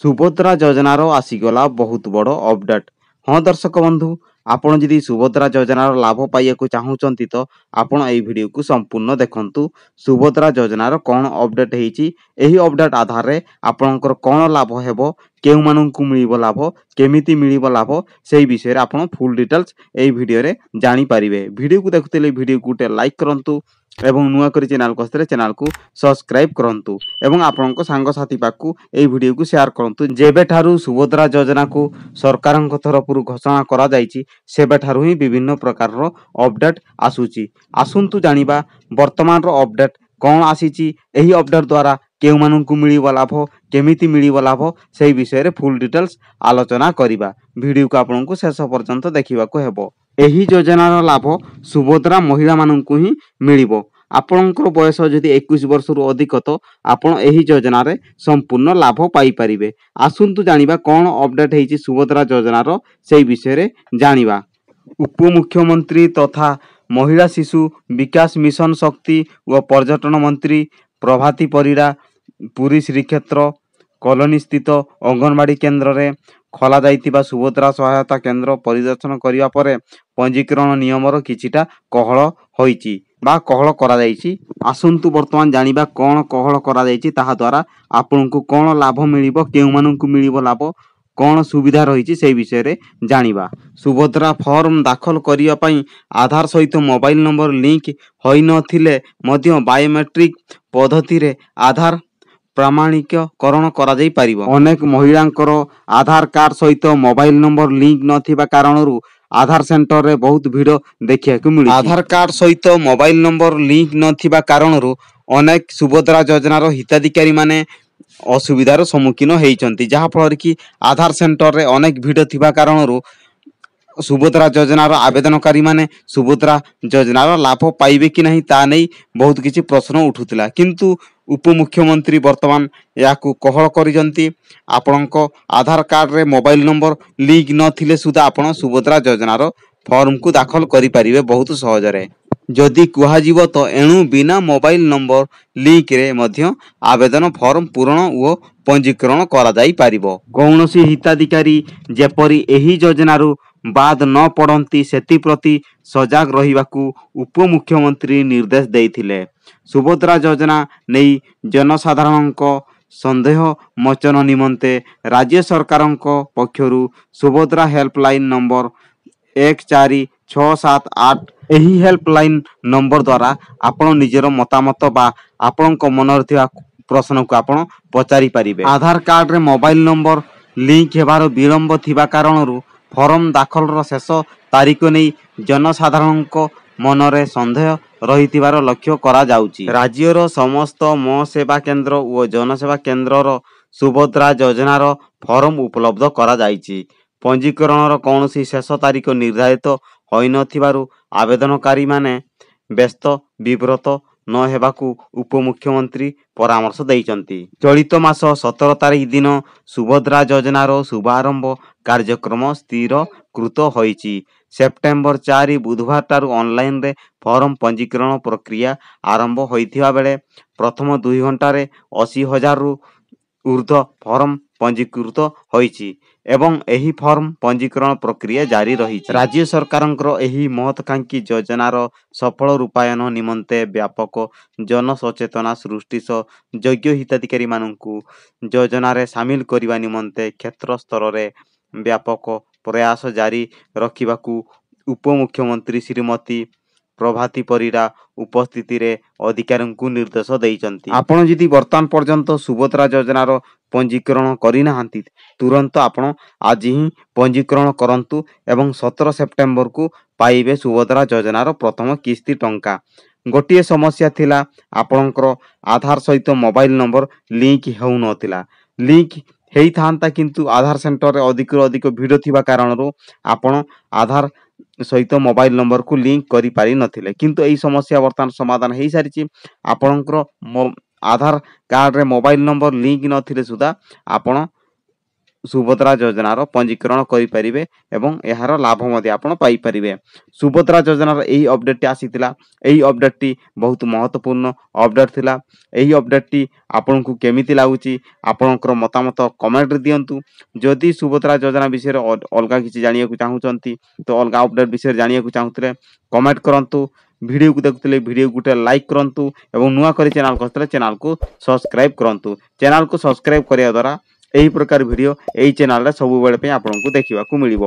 सुभद्रा योजनार आसीगला बहुत बड़ अपडेट। हाँ दर्शक बंधु, आपण जदि सुभद्रा योजनार लाभ पाइबाकू चाहूचंती तो आपण एई वीडियो को संपूर्ण देखंतु। सुभद्रा योजनार कौन अपडेट हेची, एही अपडेट आधार रे आपणकर कौन लाभ हेबो, केउ माननकू मिलिबो लाभ, केमिति मिलिबो लाभ, सेही विषय रे आपण फुल डिटेल्स एई वीडियो रे जानि पारिबे। वीडियो को देखुतले वीडियो को टे लाइक करंतु एवं नुआ करी चैनल को आसले चैनल को सब्सक्राइब करंतु एवं आपनको सांग साथी पाकू एई वीडियो को शेयर करंतु। जेबे ठारू सुभद्रा योजना को सरकारक तरफरु घोषणा करा जायछि सेबे ठारू ही विभिन्न प्रकार रो अपडेट आसुची। आसुंतु जानिबा वर्तमान रो अपडेट कोन आसीची, एही अपडेट द्वारा केउ माननकू मिलिबो लाभ, केमिति मिलिबो लाभ, सेही विषय रे फुल डिटेल्स आलोचना करिबा। वीडियो को आपनको शेष पर्यंत देखिबाकू हेबो। एही योजनार लाभ सुभद्रा महिला माननकू ही मिलिबो। आपणकर बयस जदि 21 वर्ष रु अधिक तो आपण एही योजना रे संपूर्ण लाभ पाई परिबे। आसुंतु जानिबा कोन अपडेट हेछि सुभद्रा योजनार, सेही विषय रे जानिबा। उप मुख्यमंत्री तथा महिला शिशु विकास मिशन शक्ति व पर्यटन मंत्री प्रभाती परिड़ा पुरी श्रीक्षेत्र कॉलोनी स्थित अंगनवाड़ी केन्द्र रे खोला जाइतिबा सुभद्रा सहायता केन्द्र परिदर्शन करिया परे पंजीकरण नियमर किछिटा कहळ होईची बा कहळ करा जाईची। आसंतु वर्तमान जानिबा कोन कहळ करा जाईची, ताहा द्वारा आपनकू कोन लाभ मिलिबो, केउ माननकू मिलिबो लाभ, कोन सुविधा रहिची, सेही विषय रे जानिबा। सुभद्रा फॉर्म दाखल करिया पई आधार सहित मोबाइल नंबर लिंक होई नथिले मध्य बायोमेट्रिक पद्धति रे आधार प्रमाणिकरण करा जाई परिबो। अनेक महिलांकर आधार कार्ड सहित मोबाइल नंबर लिंक नथिबा कारणरू आधार सेंटर रे बहुत भीड़ देखिया को मिली। आधार कार्ड सहित मोबाइल नंबर लिंक नथिबा कारणरू अनेक सुभद्रा योजनार हिताधिकारी माने असुविधार सम्मुखीन हेइचंती, जहा फल कि आधार सेंटर रे अनेक भीड़ थिबा कारणरू सुभद्रा योजनार आवेदनकारी माने सुभद्रा योजनार लाभ पाइबे कि नहीं ता नहीं बहुत किछि प्रश्न उठुतिला। किंतु उप मुख्यमंत्री वर्तमान याकू कहळ करिजंती, आपणको आधार कार्ड रे मोबाइल नंबर लिंक नथिले सुदा आपण सुभद्रा योजनार फॉर्म को दाखल करि परिबे बहुत सहज रे। जदि कुहा जीवो तो एणु बिना मोबाइल नंबर लिंक रे मध्य आवेदन फॉर्म पूरण ओ पंजीकरण करा जाई पारिबो। कौनसी हिताधिकारी जेपरि एही योजनारू बाद न पड़ती सेति प्रति सजाग रहिबाकू उप मुख्यमंत्री निर्देश देइथिले। सुभद्रा योजना नेई जनसाधारणको संदेह मोचन निमंते राज्य सरकारको पक्षरु सुभद्रा हेल्पलाइन नंबर 14678 एही हेल्पलाइन नंबर द्वारा आपण निजर मतामत बा आपणको मनर थिबा प्रश्न को आपण पचारि पारिबे। आधार कार्ड रे मोबाइल नंबर लिंक हेबार विलंब थिबा कारणरू फॉर्म दाखल रो शेष तारीख नहीं जनसाधारणको मनरे संदेह रहितिबार लक्ष्य करा जाउची। राज्यर समस्त म सेवा केन्द्र और जनसेवा केन्द्रर सुभद्रा योजनार फॉर्म उपलब्ध करा जाइची। पंजीकरणर कौनसी शेष तारीख निर्धारित होई नथिबारु आवेदनकारी माने व्यस्त विव्रत न हेबाकू उप मुख्यमंत्री परामर्श देइचंती। चलित मास 17 तारीख दिन सुभद्रा योजनार शुभारंभ कार्यक्रम स्थिर कृत होईची। सेप्टेम्बर 4 बुधवार टारु ऑनलाइन रे फॉर्म पंजीकरण प्रक्रिया आरंभ होइथिबा बेले प्रथम 2 घंटा रे 80,000 रु ऊर्ध्व फॉर्म पंजीकृत होईची एवं एही फॉर्म पंजीकरण प्रक्रिया जारी रही। राज्य सरकारंकर एही महत्कांक्षी योजनार सफल रूपायन निमंते व्यापक जन सचेतना सृष्टि योग्य हिताधिकारी माननकू योजना रे शामिल करिवा निमंते क्षेत्र स्तर रे व्यापक प्रयास जारी रखिबाकू उप मुख्यमंत्री श्रीमती प्रभाती परिड़ा उपस्थिति रे अधिकारीଙ୍କୁ निर्देश देइचंती। आपण जदि वर्तमान पर्यंत सुभद्रा योजनार पंजीकरण करि नाहंती तुरंत आपण आज ही पंजीकरण करंतु एवं 17 सेप्टेम्बर को पाइबे सुभद्रा योजनार प्रथम किस्ती टंका। गोटिए समस्या थिला, आपणकर आधार सहित मोबाइल नंबर लिंक हेउ नथिला। लिंक हेई थांता किंतु आधार सेंटर रे अधिक अधिक भीड़ थिबा कारणरू आपण आधार सहित मोबाइल नंबर को लिंक करि पारि नथिले। किंतु एई समस्या वर्तमान समाधान हेई सारिछि। आपणकर आधार कार्ड रे मोबाइल नंबर लिंक नथिले सुदा आपण ସୁଭଦ୍ରା ଯୋଜନାର ପଞ୍ଜୀକରଣ କରିପାରିବେ ଏବଂ ଏହାର ଲାଭ ମଧ୍ୟ ଆପଣ ପାଇପାରିବେ। ସୁଭଦ୍ରା ଯୋଜନାର ଏହି ଅପଡେଟଟି ଆସିଥିଲା। ଏହି ଅପଡେଟଟି ବହୁତ ମହତ୍ୱପୂର୍ଣ୍ଣ ଅପଡେଟ ଥିଲା। ଏହି ଅପଡେଟଟି ଆପଣଙ୍କୁ କେମିତି ଲାଗୁଛି ଆପଣଙ୍କର ମତାମତ କମେଣ୍ଟରେ ଦିଅନ୍ତୁ। ଯଦି ସୁଭଦ୍ରା ଯୋଜନା ବିଷୟରେ ଅଲଗା କିଛି ଜାଣିବାକୁ ଚାହୁଁଛନ୍ତି ତ ଅଲଗା ଅପଡେଟ ବିଷୟରେ ଜାଣିବାକୁ ଚାହୁଁଥିଲେ କମେଣ୍ଟ କରନ୍ତୁ। ଭିଡ଼ିଓକୁ ଦେଖୁଥିଲେ ଭିଡ଼ିଓକୁ ଗୋଟେ ଲାଇକ୍ କରନ୍ତୁ ଏବଂ ନୂଆ କରି ଚ୍ୟାନେଲକୁ ଆସିଥିଲେ ଚ୍ୟାନେଲକୁ ସବସ୍କ୍ରାଇବ୍ କରନ୍ତୁ। ଚ୍ୟାନେଲକୁ ସବସ୍କ୍ରାଇବ୍ କରିବା ଦ୍ୱାରା ଏହି ପ୍ରକାର ଭିଡ଼ିଓ ଏହି ଚ୍ୟାନେଲରେ ସବୁବେଳେ ପାଇଁ ଆପଣଙ୍କୁ ଦେଖିବାକୁ ମିଳିବ।